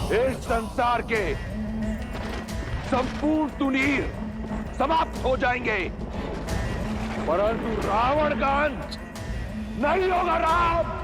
इस संसार के संपूर्ण तुनीर समाप्त हो जाएंगे, परंतु रावण का अंत नहीं होगा। राम,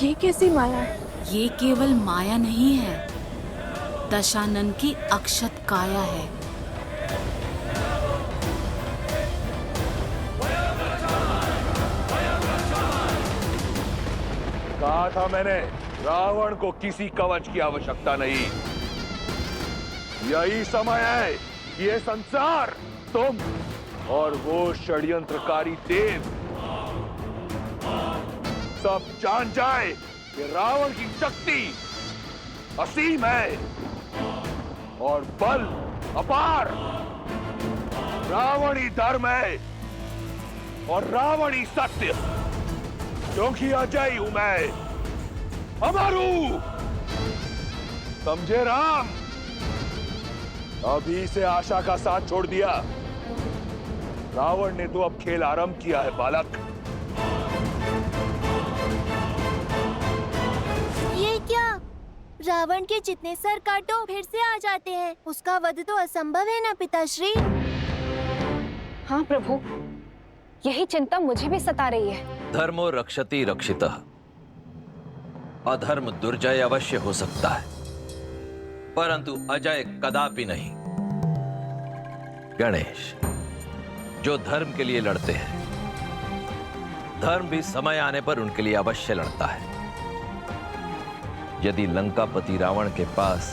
ये कैसी माया है? ये केवल माया नहीं है, दशानन की अक्षत काया है। कहा था मैंने, रावण को किसी कवच की आवश्यकता नहीं। यही समय है कि ये संसार, तुम और वो षड्यंत्रकारी देव सब जान जाए कि रावण की शक्ति असीम है और बल अपार। रावण ही धर्म है और रावण ही सत्य, क्योंकि अजय हूं मैं, अमर हूं। समझे राम? अभी से आशा का साथ छोड़ दिया। रावण ने तो अब खेल आरंभ किया है बालक। ये क्या? रावण के जितने सर काटो फिर से आ जाते हैं। उसका वध तो असंभव है ना पिताश्री? हाँ प्रभु, यही चिंता मुझे भी सता रही है। धर्मो रक्षति रक्षितः। अधर्म दुर्जय अवश्य हो सकता है, परंतु अजय कदापि नहीं। गणेश, जो धर्म के लिए लड़ते हैं, धर्म भी समय आने पर उनके लिए अवश्य लड़ता है। यदि लंकापति रावण के पास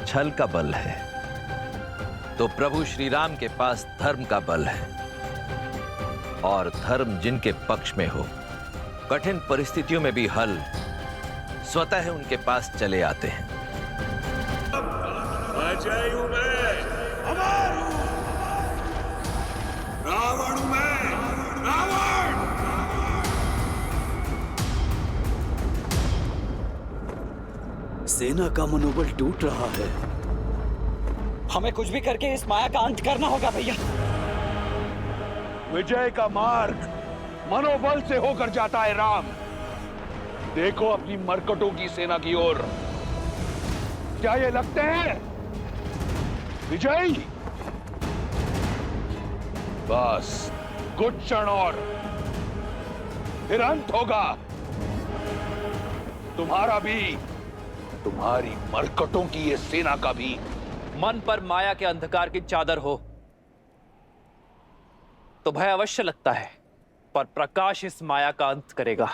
छल का बल है, तो प्रभु श्री राम के पास धर्म का बल है। और धर्म जिनके पक्ष में हो, कठिन परिस्थितियों में भी हल स्वतः उनके पास चले आते हैं। अजय हूं मैं, अमर हूं। रावण हूं मैं, रावण। सेना का मनोबल टूट रहा है। हमें कुछ भी करके इस माया का अंत करना होगा भैया। विजय का मार्ग मनोबल से होकर जाता है राम। देखो अपनी मरकटों की सेना की ओर। क्या ये लगते हैं विजयी? बस कुछ क्षण और, फिर अंत होगा तुम्हारा भी, तुम्हारी मरकटों की ये सेना का भी। मन पर माया के अंधकार की चादर हो तो भय अवश्य लगता है, पर प्रकाश इस माया का अंत करेगा।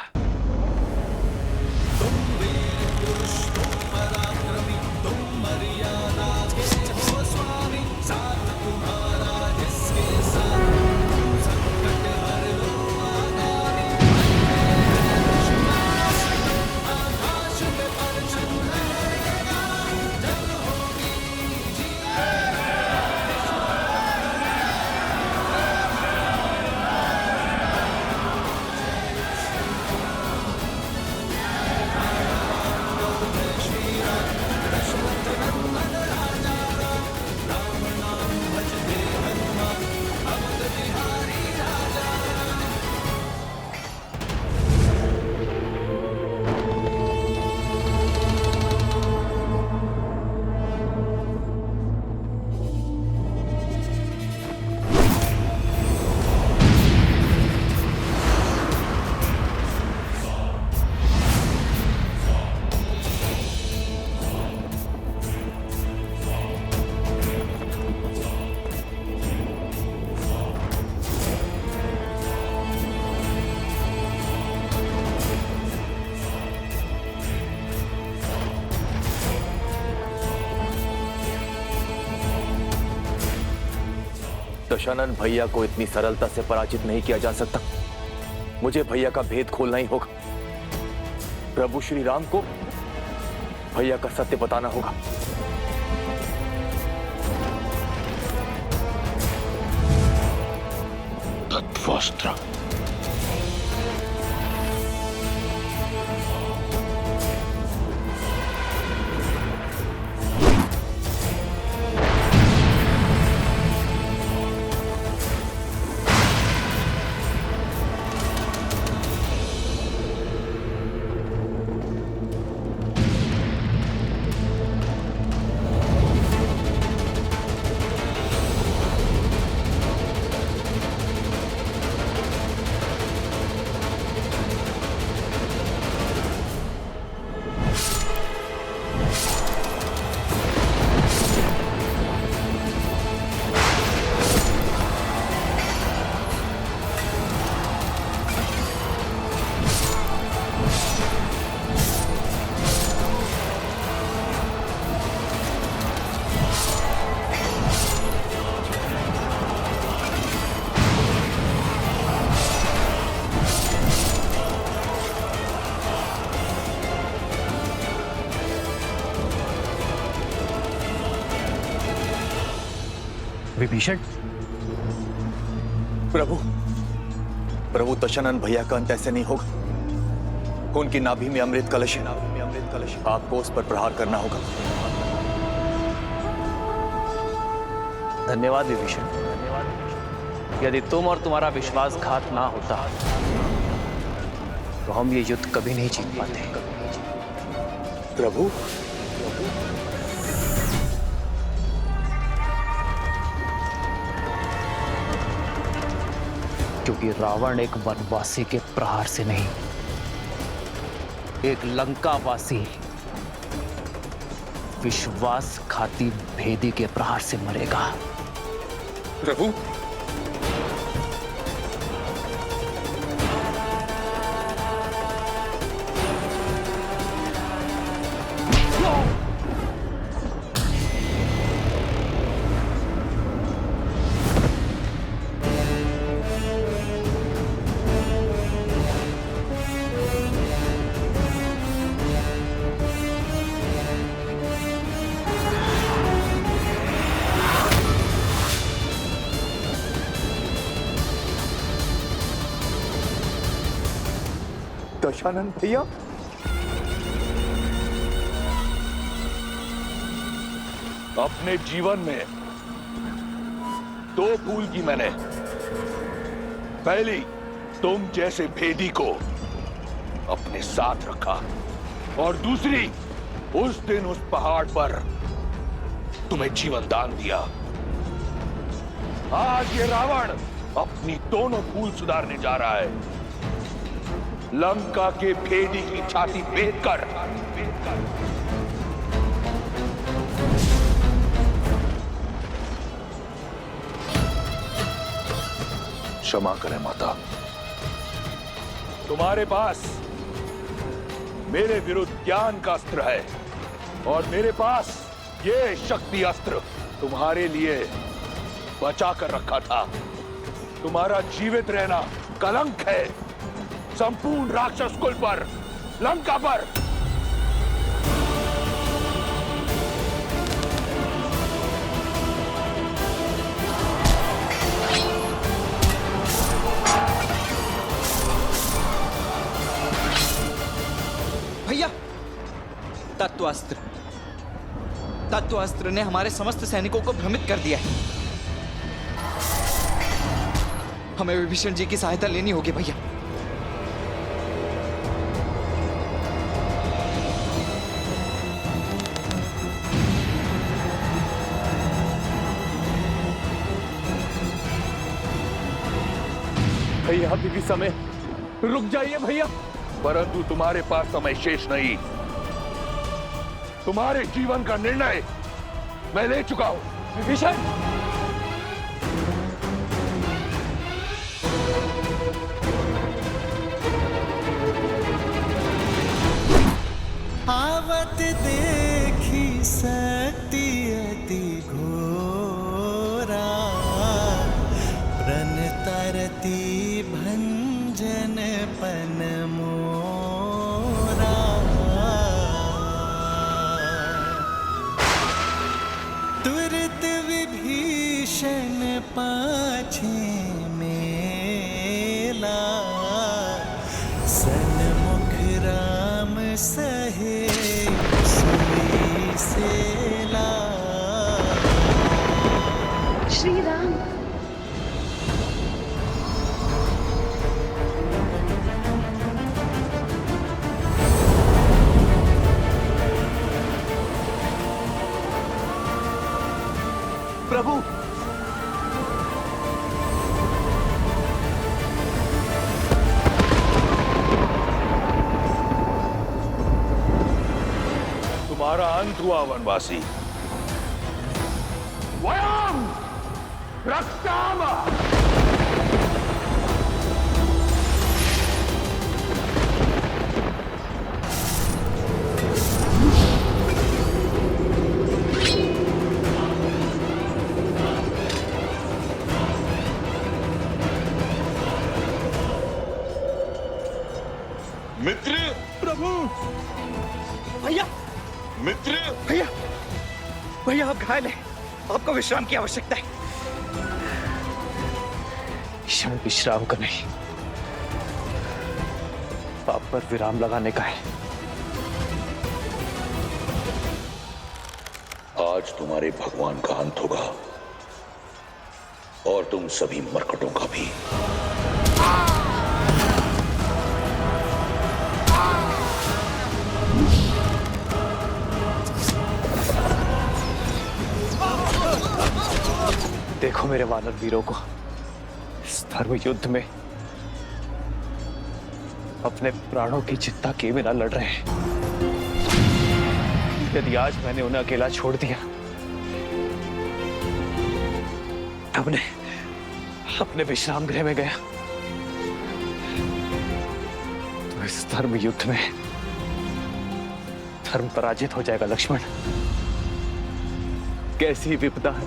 दशानन भैया को इतनी सरलता से पराजित नहीं किया जा सकता। मुझे भैया का भेद खोलना ही होगा। प्रभु श्री राम को भैया का सत्य बताना होगा। तत्वस्त्र। विभीषण, प्रभु दशानन भैया का अंत ऐसे नहीं होगा। उनकी नाभि में अमृत कलश है। आपको उस पर प्रहार करना होगा। धन्यवाद विभीषण। यदि तुम और तुम्हारा विश्वासघात ना होता तो हम ये युद्ध कभी नहीं जीत पाते। प्रभु, क्योंकि रावण एक वनवासी के प्रहार से नहीं, एक लंकावासी विश्वासघाती भेदी के प्रहार से मरेगा। प्रभु, दशानन भैया, अपने जीवन में दो भूल की मैंने। पहली, तुम जैसे भेदी को अपने साथ रखा, और दूसरी, उस दिन उस पहाड़ पर तुम्हें जीवन दान दिया। आज ये रावण अपनी दोनों भूल सुधारने जा रहा है। लंका के भेदी की छाती भेद कर क्षमा करें माता। तुम्हारे पास मेरे विरुद्ध ज्ञान का अस्त्र है, और मेरे पास ये शक्ति अस्त्र तुम्हारे लिए बचा कर रखा था। तुम्हारा जीवित रहना कलंक है संपूर्ण राक्षस कुल पर, लंका पर। भैया, तत्वास्त्र ने हमारे समस्त सैनिकों को भ्रमित कर दिया है। हमें विभीषण जी की सहायता लेनी होगी भैया। भैया अभी भी समय, रुक जाइए भैया। परंतु तुम्हारे पास समय शेष नहीं। तुम्हारे जीवन का निर्णय मैं ले चुका हूं। विभीषण, आवत देखी शक्ति अति घोरा, माझे मेला सन्मुख राम सहे सुई सेला। श्री राम। प्रभु, तुम्हारा अंत हुआ वनवासी। वयम रक्ताम। मित्र। प्रभु। भैया। मित्र। भैया। भैया आप घायल हैं, आपको विश्राम की आवश्यकता है। क्षण विश्राम का नहीं, पाप पर विराम लगाने का है। आज तुम्हारे भगवान का अंत होगा और तुम सभी मरकटों का भी। देखो मेरे वानर वीरों को इस धर्म युद्ध में अपने प्राणों की चिंता किए बिना लड़ रहे हैं। यदि आज मैंने उन्हें अकेला छोड़ दिया, अपने विश्राम गृह में गया, तो इस धर्म युद्ध में धर्म पराजित हो जाएगा। लक्ष्मण, कैसी विपदा है।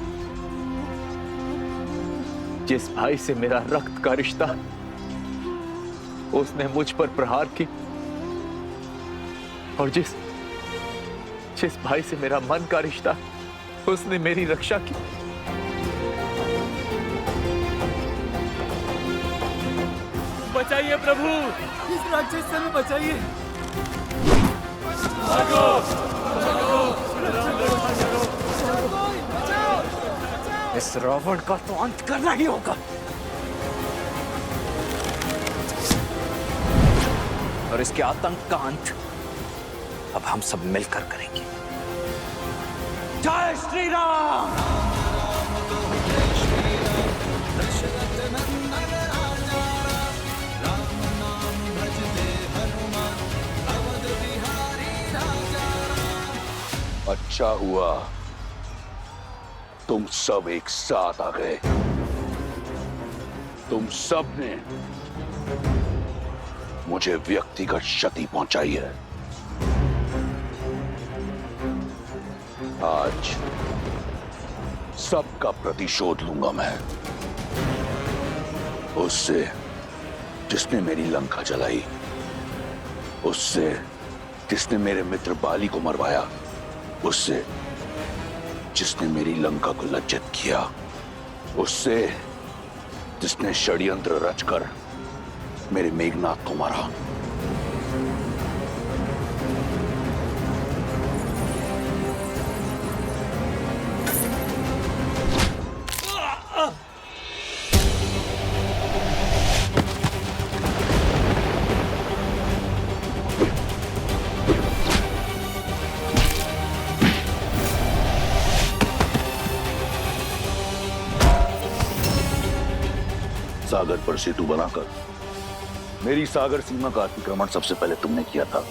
जिस भाई से मेरा रक्त का रिश्ता, उसने मुझ पर प्रहार की, और जिस भाई से मेरा मन का रिश्ता, उसने मेरी रक्षा की। बचाइए प्रभु, इस राक्षस से हमें बचाइए। इस रावण का तो अंत करना ही होगा, और इसके आतंक का अंत अब हम सब मिलकर करेंगे। जय श्री राम। अच्छा हुआ तुम सब एक साथ आ गए। तुम सब ने मुझे व्यक्तिगत क्षति पहुंचाई है। आज सबका प्रतिशोध लूंगा मैं, उससे जिसने मेरी लंका जलाई, उससे जिसने मेरे मित्र बाली को मरवाया, उससे जिसने मेरी लंका को लज्जित किया, उससे जिसने षड्यंत्र रचकर मेरे मेघनाथ को मारा। सागर पर सेतु बनाकर मेरी सागर सीमा का अतिक्रमण सबसे पहले तुमने किया था।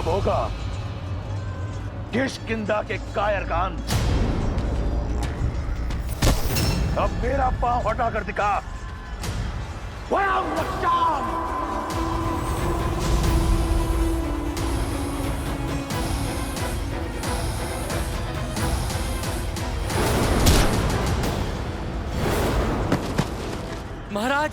अब होगा किष्किंधा के कायरकान। अब मेरा पांव हटा कर दिखा। महाराज,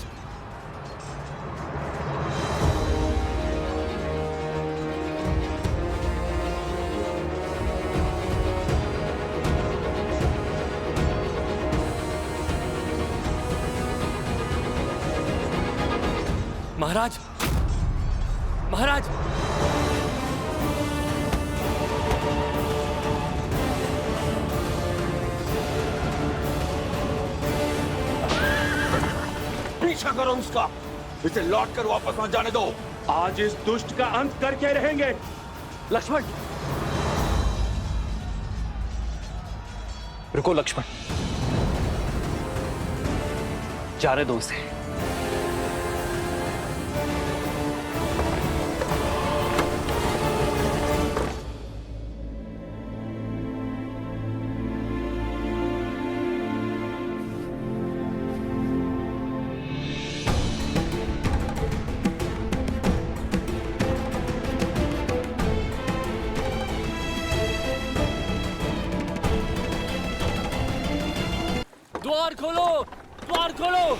महाराज, महाराज, पीछा करो उसका, इसे लौट कर वापस मत जाने दो। आज इस दुष्ट का अंत करके रहेंगे। लक्ष्मण, रुको लक्ष्मण, जाने दो उसे। द्वार खोलो, द्वार खोलो।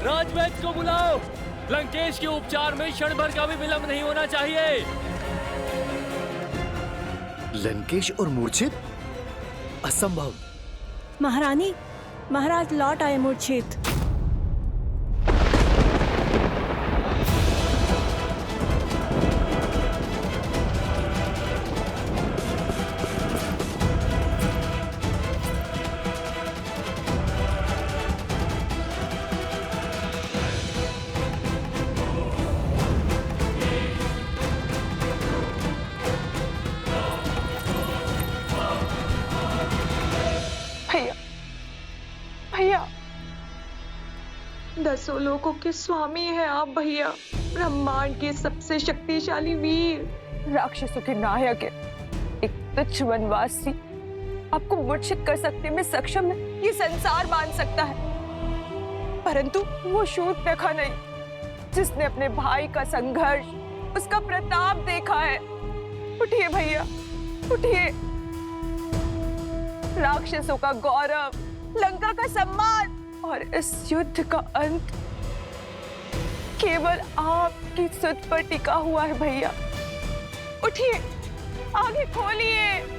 राजवैद्य को बुलाओ। लंकेश के उपचार में क्षण भर का भी विलंब नहीं होना चाहिए। लंकेश और मूर्छित? असंभव। महारानी, महाराज लौट आए मूर्छित। भैया, दसों लोगों के स्वामी हैं आप भैया, ब्रह्मांड के सबसे शक्तिशाली वीर। राक्षसों के नायक है। एक तुच्छ वनवासी आपको मूर्छित कर सकने में सक्षम है, ये संसार मान सकता है, परंतु वो शूर्पणखा नहीं, जिसने अपने भाई का संघर्ष, उसका प्रताप देखा है। उठिए भैया, उठिए। राक्षसों का गौरव, लंका का सम्मान और इस युद्ध का अंत केवल आपकी सुध पर टिका हुआ है भैया। उठिए, आगे खोलिए।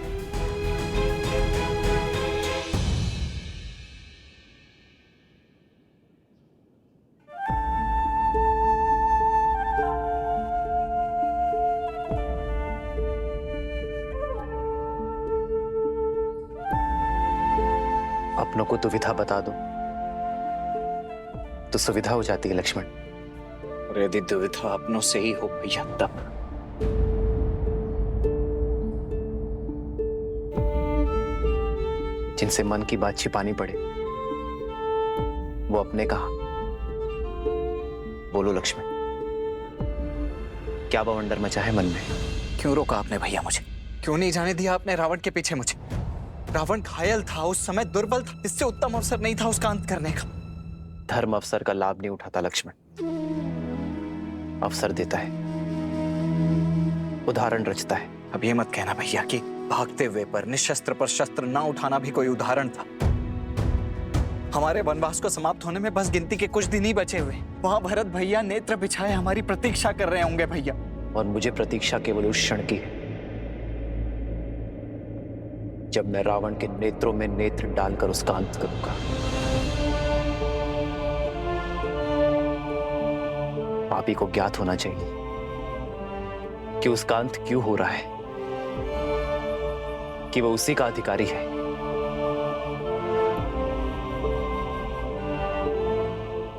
अपनों को दुविधा बता दो तो सुविधा हो जाती है लक्ष्मण। और यदि दुविधा अपनों से ही हो भैया तब? जिनसे मन की बात छिपानी पड़े वो अपने कहा। बोलो लक्ष्मण, क्या बवंडर मचा है मन में? क्यों रोका आपने भैया मुझे? क्यों नहीं जाने दिया आपने रावण के पीछे मुझे? रावण घायल था, उस समय दुर्बल था, इससे उत्तम अवसर नहीं था उसका अंत करने का। धर्म अवसर का लाभ नहीं उठाता लक्ष्मण, अवसर देता है, उदाहरण रचता है। अब ये मत कहना भैया कि भागते हुए पर निशस्त्र पर शस्त्र ना उठाना भी कोई उदाहरण था। हमारे वनवास को समाप्त होने में बस गिनती के कुछ दिन ही बचे हुए। वहां भरत भैया नेत्र बिछाए हमारी प्रतीक्षा कर रहे होंगे भैया। और मुझे प्रतीक्षा केवल उस क्षण की है जब मैं रावण के नेत्रों में नेत्र डालकर उसका अंत करूंगा। पापी को ज्ञात होना चाहिए कि उसका अंत क्यों हो रहा है, कि वह उसी का अधिकारी है।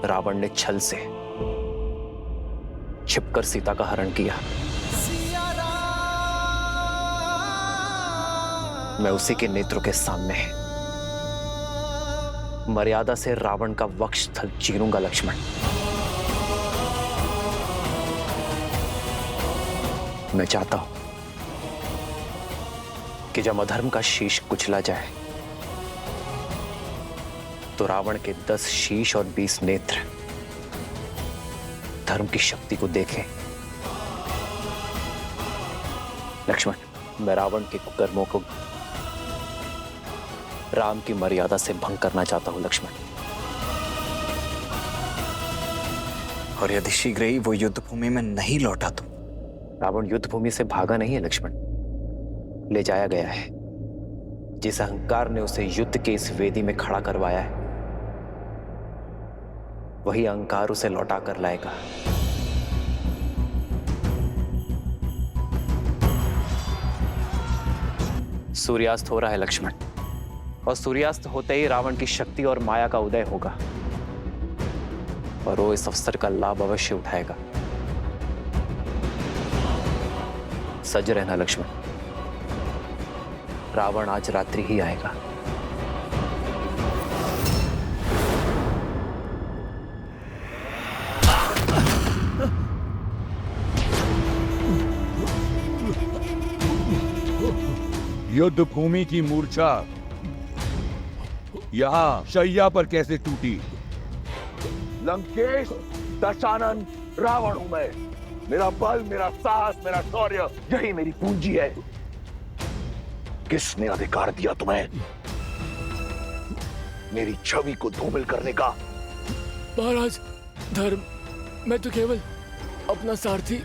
रावण ने छल से छिपकर सीता का हरण किया। मैं उसी के नेत्रों के सामने मर्यादा से रावण का वक्षस्थल चीरूंगा लक्ष्मण। मैं चाहता हूं कि जब अधर्म का शीश कुचला जाए तो रावण के 10 शीश और 20 नेत्र धर्म की शक्ति को देखें। लक्ष्मण, मैं रावण के कुकर्मों को राम की मर्यादा से भंग करना चाहता हूं लक्ष्मण। और यदि शीघ्र ही वो युद्ध भूमि में नहीं लौटा तो? रावण युद्ध भूमि से भागा नहीं है लक्ष्मण, ले जाया गया है। जिस अहंकार ने उसे युद्ध के इस वेदी में खड़ा करवाया है, वही अहंकार उसे लौटा कर लाएगा। सूर्यास्त हो रहा है लक्ष्मण, और सूर्यास्त होते ही रावण की शक्ति और माया का उदय होगा, और वो इस अवसर का लाभ अवश्य उठाएगा। सज रहना लक्ष्मण, रावण आज रात्रि ही आएगा। युद्ध भूमि की मूर्छा यहाँ शैया पर कैसे टूटी? लंकेश, दशानन, रावण हूं मैं। मेरा बल, मेरा साहस, मेरा शौर्य, यही मेरी पूंजी है। किसने अधिकार दिया तुम्हें मेरी छवि को धूमिल करने का? महाराज, धर्म, मैं तो केवल अपना सारथी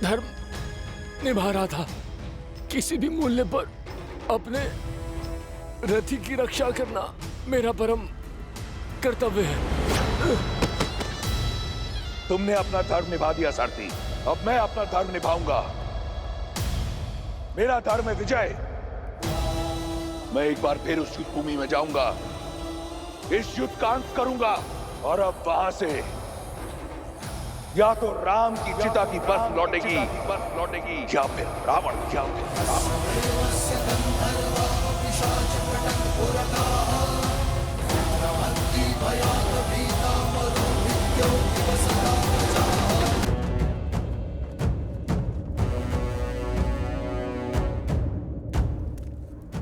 धर्म निभा रहा था। किसी भी मूल्य पर अपने रथी की रक्षा करना मेरा परम कर्तव्य है। तुमने अपना धर्म निभा दिया सारथी, अब मैं अपना धर्म निभाऊंगा। मेरा धर्म है विजय। मैं एक बार फिर उस युद्ध भूमि में जाऊंगा, इस युद्ध का अंत करूंगा, और अब वहां से या तो राम की चिता की बस लौटेगी, या फिर रावण,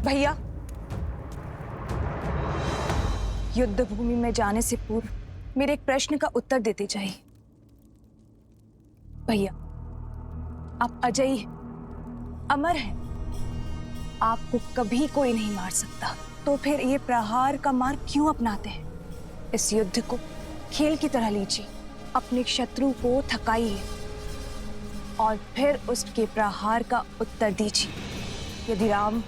भैया, युद्ध भूमि में जाने से पूर्व मेरे एक प्रश्न का उत्तर देते जाइए। भैया, आप अजयी हैं, अमर हैं, आपको कभी कोई नहीं मार सकता, तो फिर ये प्रहार का मार्ग क्यों अपनाते हैं? इस युद्ध को खेल की तरह लीजिए, अपने शत्रु को थकाइए और फिर उसके प्रहार का उत्तर दीजिए। यदि राम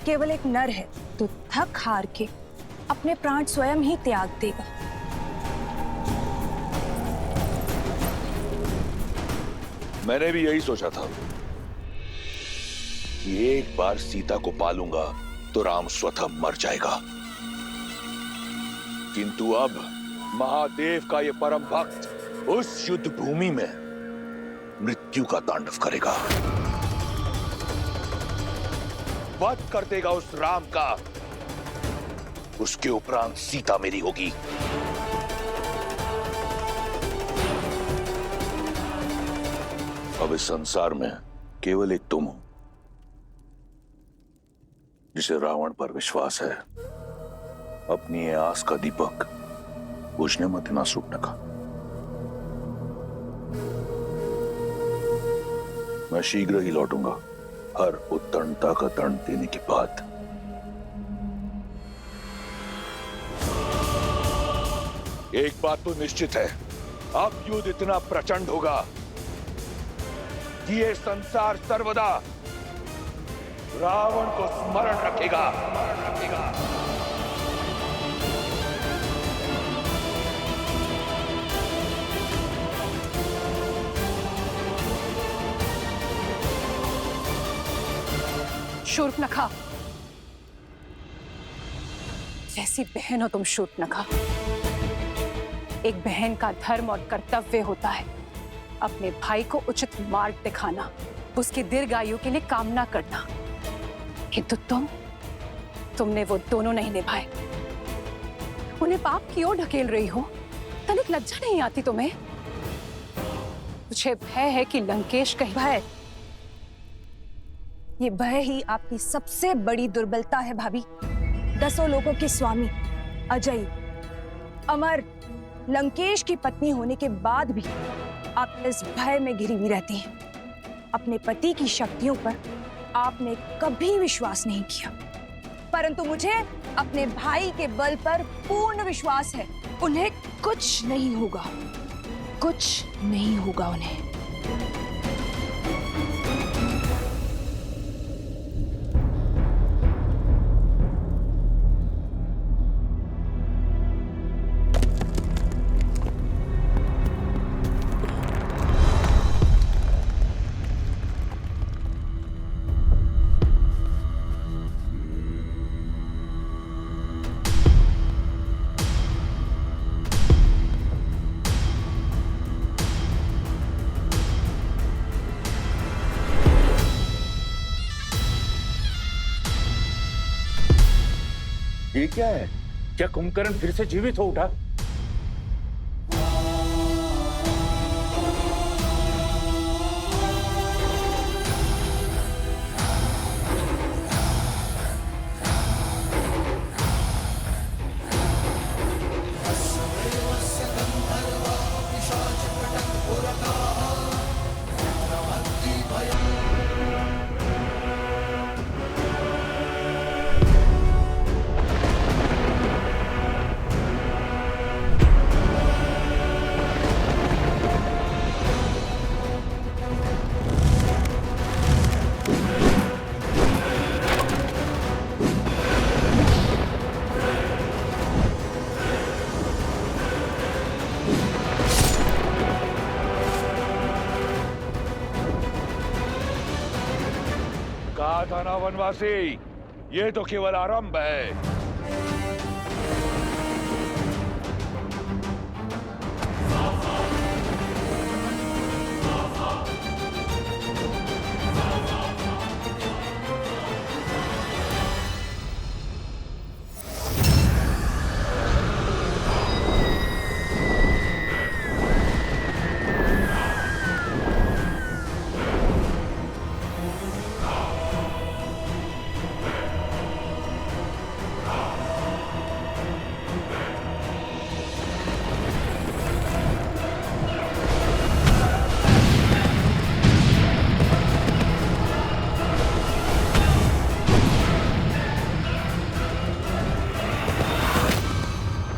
केवल एक नर है तो थक हार के अपने प्राण स्वयं ही त्याग देगा। मैंने भी यही सोचा था कि एक बार सीता को पालूंगा तो राम स्वतः मर जाएगा, किंतु अब महादेव का ये परम भक्त उस युद्ध भूमि में मृत्यु का तांडव करेगा, वध कर देगा उस राम का। उसके उपरांत सीता मेरी होगी। अब इस संसार में केवल एक तुम हो जिसे रावण पर विश्वास है। अपनी ये आस का दीपक बुझने मत ना सूखने का। मैं शीघ्र ही लौटूंगा, हर उत्तंडता का दंड देने के बाद। एक बात तो निश्चित है, अब युद्ध इतना प्रचंड होगा कि ये संसार सर्वदा रावण को स्मरण रखेगा। शूर्पणखा, जैसी बहन हो तुम शूर्पणखा। एक बहन का धर्म और कर्तव्य होता है अपने भाई को उचित मार्ग दिखाना, उसकी दीर्घायु के लिए कामना करना, किंतु तुमने वो दोनों नहीं निभाए। उन्हें पाप की ओर ढकेल रही हो, तनिक लज्जा नहीं आती तुम्हें? मुझे भय है कि लंकेश कहीं भय ये भय ही आपकी सबसे बड़ी दुर्बलता है भाभी। 10 लोगों के स्वामी अजय, अमर, लंकेश की पत्नी होने के बाद भी आप इस भय में घिरी हुई रहती हैं। अपने पति की शक्तियों पर आपने कभी विश्वास नहीं किया, परंतु मुझे अपने भाई के बल पर पूर्ण विश्वास है। उन्हें कुछ नहीं होगा, कुछ नहीं होगा उन्हें। ये क्या है? क्या कुंभकर्ण फिर से जीवित हो उठा? कहा था ना वनवासी, ये तो केवल आरंभ है।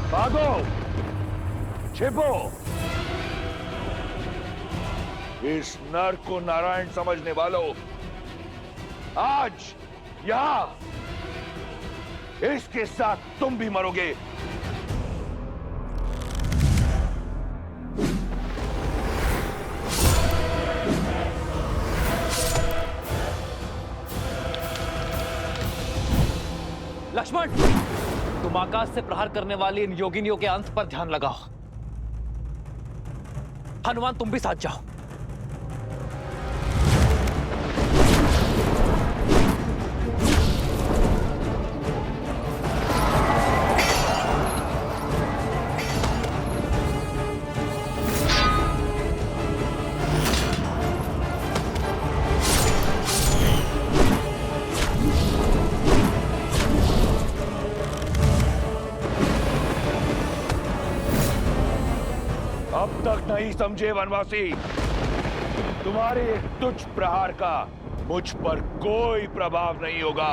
भागो, छिपो। इस नर को नारायण समझने वालों, आज यहां इसके साथ तुम भी मरोगे। लक्ष्मण, तुम आकाश से प्रहार करने वाली इन योगिनियों के अंत पर ध्यान लगाओ। हनुमान, तुम भी साथ जाओ। अब तक नहीं समझे वनवासी, तुम्हारे तुच्छ प्रहार का मुझ पर कोई प्रभाव नहीं होगा।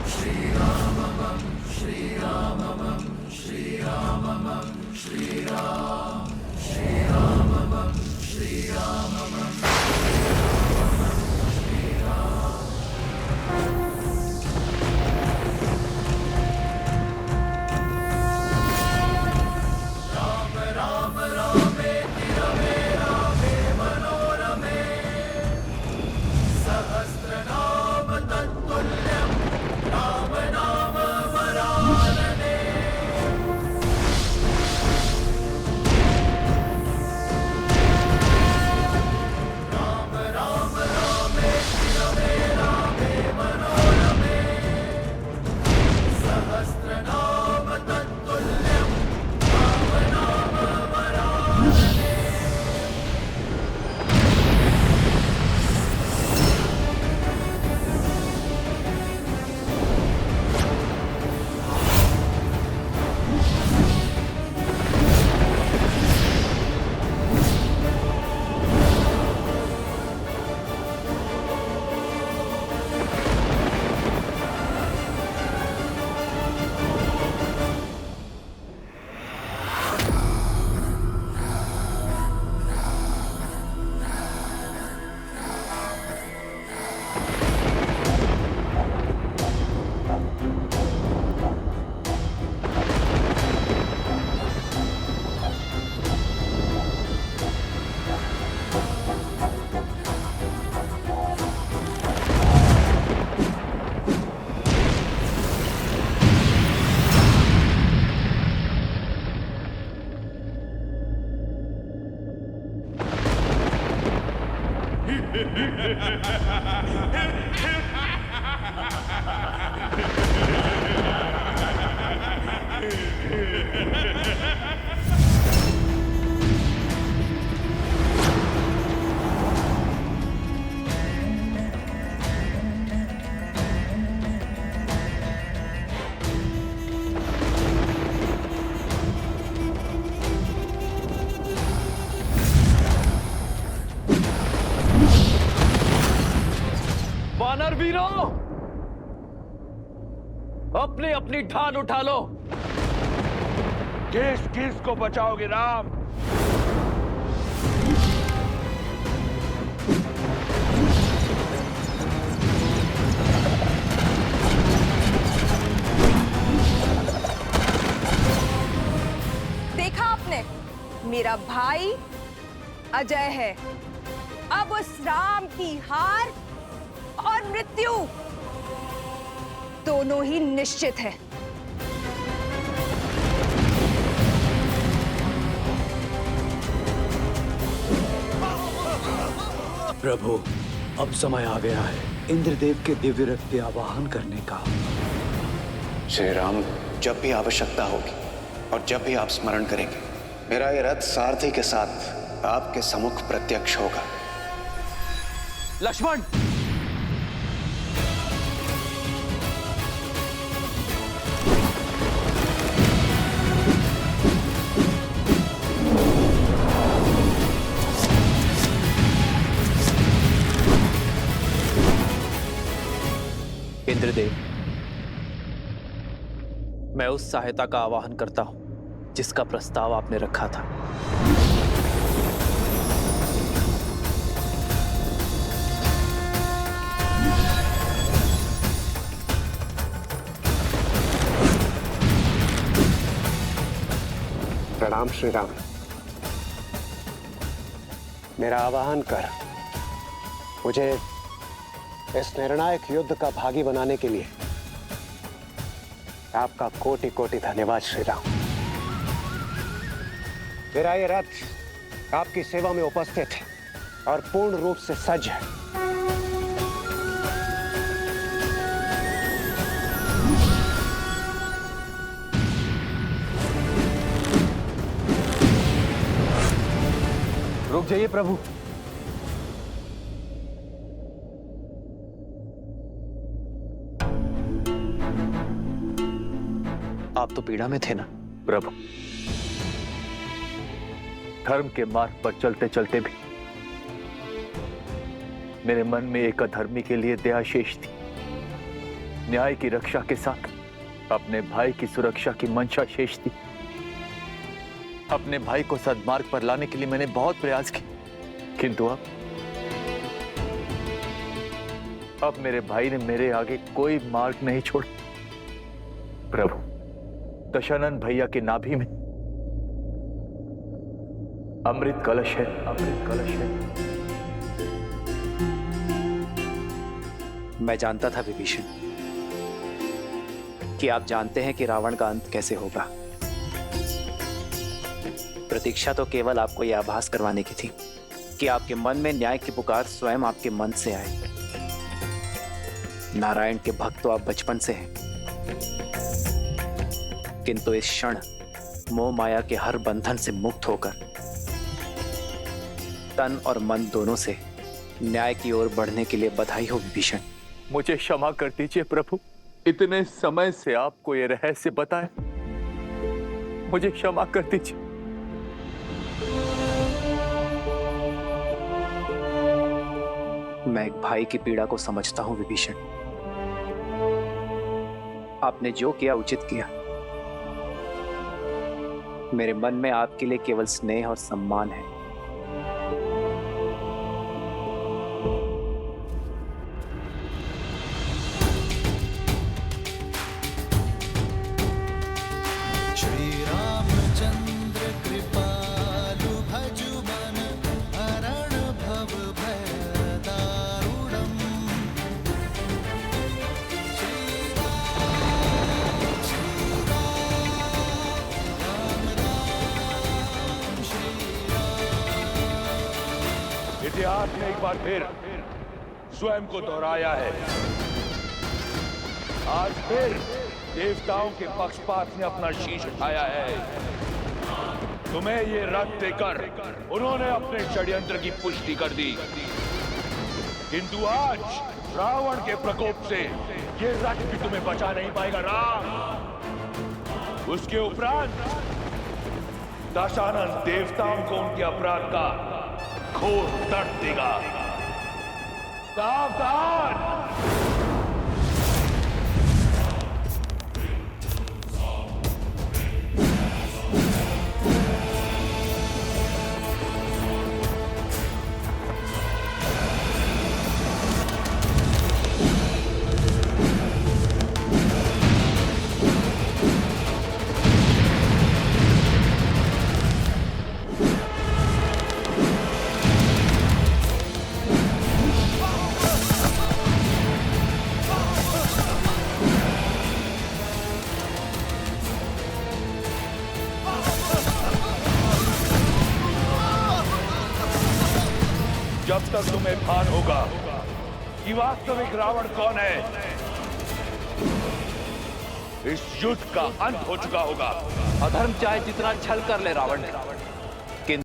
श्री राम श्री राम श्री राम श्री राम श्री राम श्री राम वानर वीरों, अपनी अपनी ढाल उठा लो। किस किस को बचाओगे राम? देखा आपने, मेरा भाई अजय है। अब उस राम की हार और मृत्यु दोनों ही निश्चित है। प्रभु, अब समय आ गया है इंद्रदेव के दिव्य रथ पे आवाहन करने का। श्री राम, जब भी आवश्यकता होगी और जब भी आप स्मरण करेंगे, मेरा ये रथ सारथी के साथ आपके सम्मुख प्रत्यक्ष होगा। लक्ष्मण, इंद्रदेव, मैं उस सहायता का आवाहन करता हूं जिसका प्रस्ताव आपने रखा था। प्रणाम श्री राम। मेरा आवाहन कर मुझे इस निर्णायक युद्ध का भागी बनाने के लिए आपका कोटि कोटि धन्यवाद श्री राम। मेरा ये रथ आपकी सेवा में उपस्थित है और पूर्ण रूप से सज्ज है। रुक जाइए प्रभु। आप तो पीड़ा में थे ना प्रभु? धर्म के मार्ग पर चलते चलते भी मेरे मन में एक अधर्मी के लिए दया शेष थी। न्याय की रक्षा के साथ अपने भाई की सुरक्षा की मंशा शेष थी। अपने भाई को सद्मार्ग पर लाने के लिए मैंने बहुत प्रयास किए, किंतु अब मेरे भाई ने मेरे आगे कोई मार्ग नहीं छोड़ा। प्रभु, दशानन भैया के नाभि में अमृत कलश है, अमृत कलश है। मैं जानता था विभीषण कि आप जानते हैं कि रावण का अंत कैसे होगा। प्रतीक्षा तो केवल आपको यह आभास करवाने की थी कि आपके मन में न्याय की पुकार स्वयं आपके मन से आए। नारायण के भक्त तो आप बचपन से हैं, किंतु इस क्षण मोह माया के हर बंधन से मुक्त होकर तन और मन दोनों से न्याय की ओर बढ़ने के लिए बधाई हो विभीषण। मुझे क्षमा कर दीजिए प्रभु, इतने समय से आपको यह रहस्य बताए, मुझे क्षमा कर दीजिए। मैं एक भाई की पीड़ा को समझता हूं विभीषण। आपने जो किया उचित किया। मेरे मन में आपके लिए केवल स्नेह और सम्मान है। श्री रामचंद्र कृपालु भजु मन हरण भव भय दारुणम्। इतिहास ने एक बार फिर स्वयं को दोहराया है। आज फिर देवताओं के पक्षपात ने अपना शीश उठाया है। तुम्हें ये रथ देकर उन्होंने अपने षड्यंत्र की पुष्टि कर दी, किंतु आज रावण के प्रकोप से ये रथ भी तुम्हें बचा नहीं पाएगा राम। उसके उपरांत दशानन देवताओं को उनके अपराध का घोर दर्द देगा। सावधान! जब तक तुम्हें भान होगा कि वास्तविक रावण कौन है, इस युद्ध का अंत हो चुका होगा। अधर्म चाहे जितना छल कर ले रावण,